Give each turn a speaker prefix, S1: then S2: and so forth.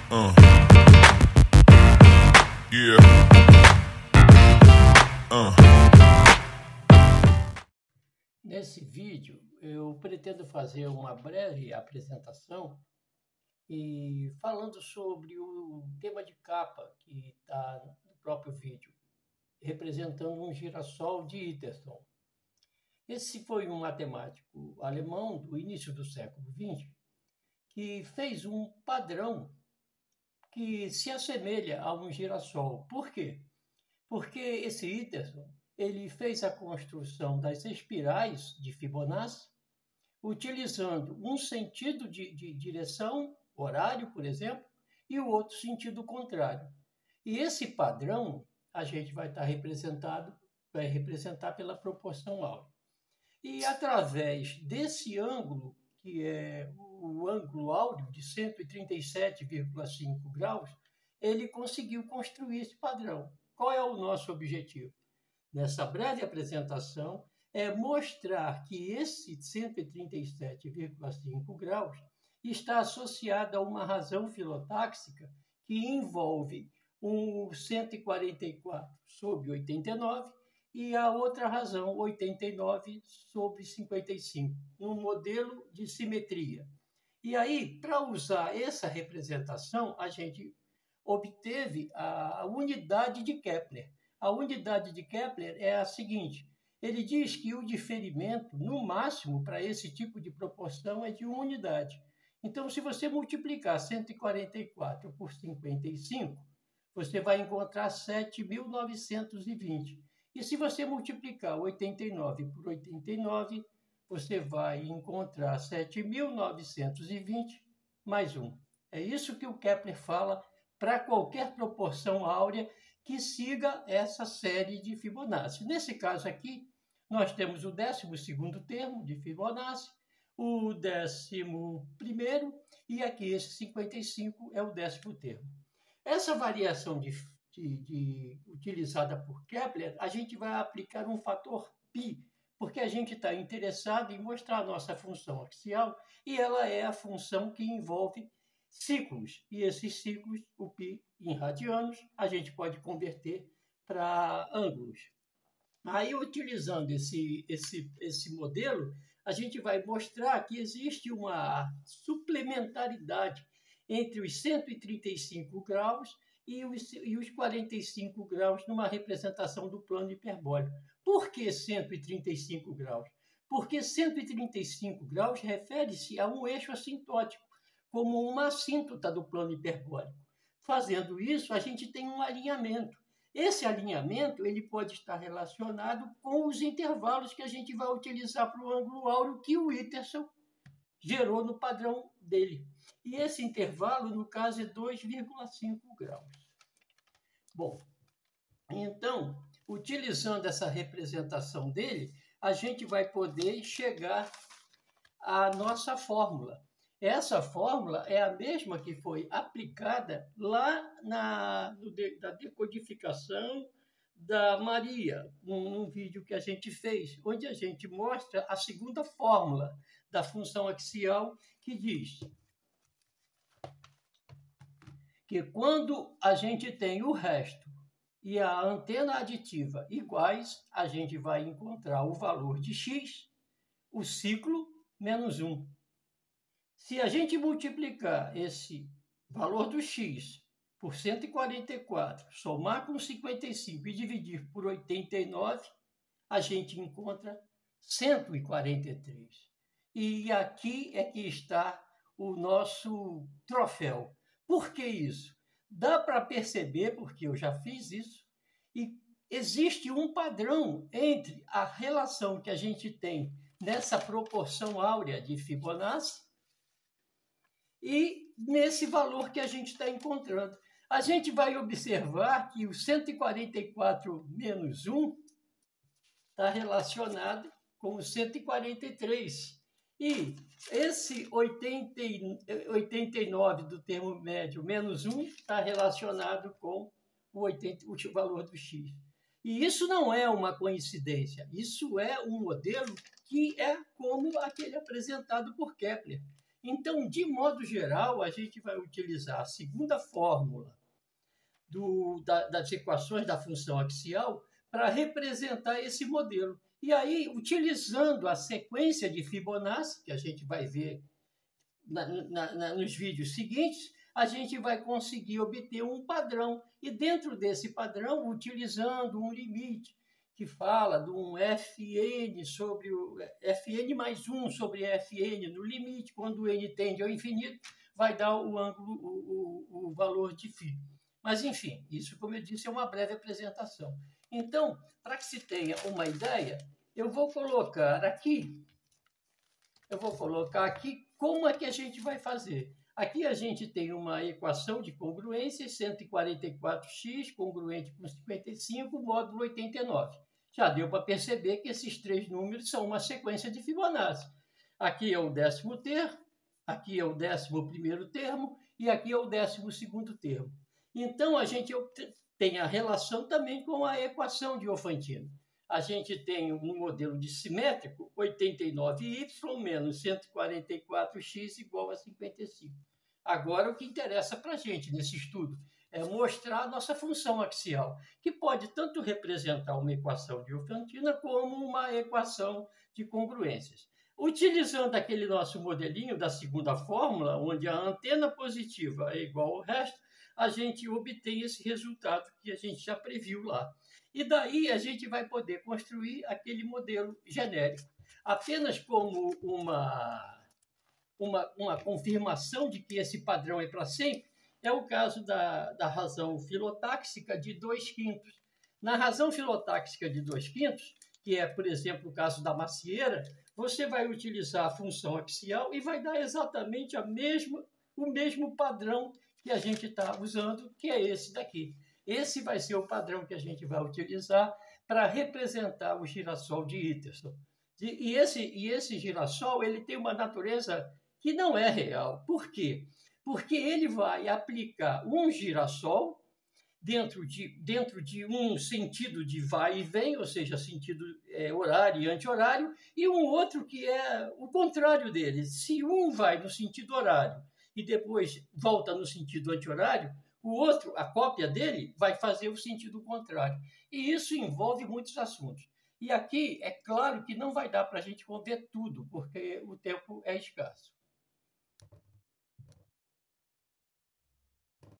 S1: Uh. Yeah.
S2: Nesse vídeo, eu pretendo fazer uma breve apresentação e falando sobre o tema de capa que está no próprio vídeo, representando um girassol de Iterson. Esse foi um matemático alemão do início do século XX que fez um padrão que se assemelha a um girassol. Por quê? Porque esse Iterson ele fez a construção das espirais de Fibonacci, utilizando um sentido de direção, horário, por exemplo, e o outro sentido contrário. E esse padrão a gente vai representar pela proporção áurea. E através desse ângulo, que é o ângulo áureo de 137,5 graus, ele conseguiu construir esse padrão. Qual é o nosso objetivo? Nessa breve apresentação, é mostrar que esse 137,5 graus está associado a uma razão filotáxica que envolve um 144 sobre 89 e a outra razão, 89 sobre 55, um modelo de simetria. E aí, para usar essa representação, a gente obteve a unidade de Kepler. A unidade de Kepler é a seguinte: ele diz que o diferimento, no máximo, para esse tipo de proporção é de 1 unidade. Então, se você multiplicar 144 por 55, você vai encontrar 7.920. E se você multiplicar 89 por 89, você vai encontrar 7.920 mais 1. É isso que o Kepler fala para qualquer proporção áurea que siga essa série de Fibonacci. Nesse caso aqui, nós temos o 12º termo de Fibonacci, o 11º, e aqui esse 55 é o 10º termo. Essa variação utilizada por Kepler, a gente vai aplicar um fator π, porque a gente está interessado em mostrar a nossa função axial, e ela é a função que envolve ciclos, e esses ciclos, o π em radianos, a gente pode converter para ângulos. Aí, utilizando esse modelo, a gente vai mostrar que existe uma suplementaridade entre os 135 graus e os 45 graus numa representação do plano hiperbólico. Por que 135 graus? Porque 135 graus refere-se a um eixo assintótico, como uma assíntota do plano hiperbólico. Fazendo isso, a gente tem um alinhamento. Esse alinhamento ele pode estar relacionado com os intervalos que a gente vai utilizar para o ângulo áureo que o Iterson gerou no padrão dele. E esse intervalo, no caso, é 2,5 graus. Bom, então, utilizando essa representação dele, a gente vai poder chegar à nossa fórmula. Essa fórmula é a mesma que foi aplicada lá na decodificação da Maria, num vídeo que a gente fez, onde a gente mostra a segunda fórmula da função axial, que diz que quando a gente tem o resto e a antena aditiva iguais, a gente vai encontrar o valor de x, o ciclo, menos 1. Se a gente multiplicar esse valor do x por 144, somar com 55 e dividir por 89, a gente encontra 143. E aqui é que está o nosso troféu. Por que isso? Dá para perceber, porque eu já fiz isso, e existe um padrão entre a relação que a gente tem nessa proporção áurea de Fibonacci e nesse valor que a gente está encontrando. A gente vai observar que o 144 menos 1 está relacionado com o 143. E esse 89 do termo médio menos 1 está relacionado com o valor do x. E isso não é uma coincidência, isso é um modelo que é como aquele apresentado por Kepler. Então, de modo geral, a gente vai utilizar a segunda fórmula das equações da função axial para representar esse modelo. E aí, utilizando a sequência de Fibonacci, que a gente vai ver nos vídeos seguintes, a gente vai conseguir obter um padrão. E dentro desse padrão, utilizando um limite que fala de um Fn sobre o Fn mais 1 sobre Fn no limite, quando o n tende ao infinito, vai dar o ângulo, o valor de φ. Mas, enfim, isso, como eu disse, é uma breve apresentação. Então, para que se tenha uma ideia, eu vou colocar aqui como é que a gente vai fazer. Aqui a gente tem uma equação de congruência, 144x congruente com 55, módulo 89. Já deu para perceber que esses três números são uma sequência de Fibonacci. Aqui é o 10º termo, aqui é o 11º termo e aqui é o 12º termo. Então, a gente tem a relação também com a equação de Diophantine. A gente tem um modelo de simétrico, 89y menos 144x igual a 55. Agora, o que interessa para a gente nesse estudo é mostrar a nossa função axial, que pode tanto representar uma equação de Diophantine como uma equação de congruências. Utilizando aquele nosso modelinho da segunda fórmula, onde a antena positiva é igual ao resto, a gente obtém esse resultado que a gente já previu lá. E daí a gente vai poder construir aquele modelo genérico, apenas como uma confirmação de que esse padrão é para sempre. É o caso da razão filotáxica de 2/5. Na razão filotáxica de 2/5, que é, por exemplo, o caso da macieira, você vai utilizar a função axial e vai dar exatamente o mesmo padrão que a gente está usando, que é esse daqui. Esse vai ser o padrão que a gente vai utilizar para representar o girassol de Hitterson. E esse girassol ele tem uma natureza que não é real. Por quê? Porque ele vai aplicar um girassol dentro de um sentido de vai e vem, ou seja, sentido horário e anti-horário, e um outro que é o contrário dele. Se um vai no sentido horário e depois volta no sentido anti-horário, o outro, a cópia dele, vai fazer o sentido contrário. E isso envolve muitos assuntos. E aqui, é claro que não vai dar para a gente ver tudo, porque o tempo é escasso.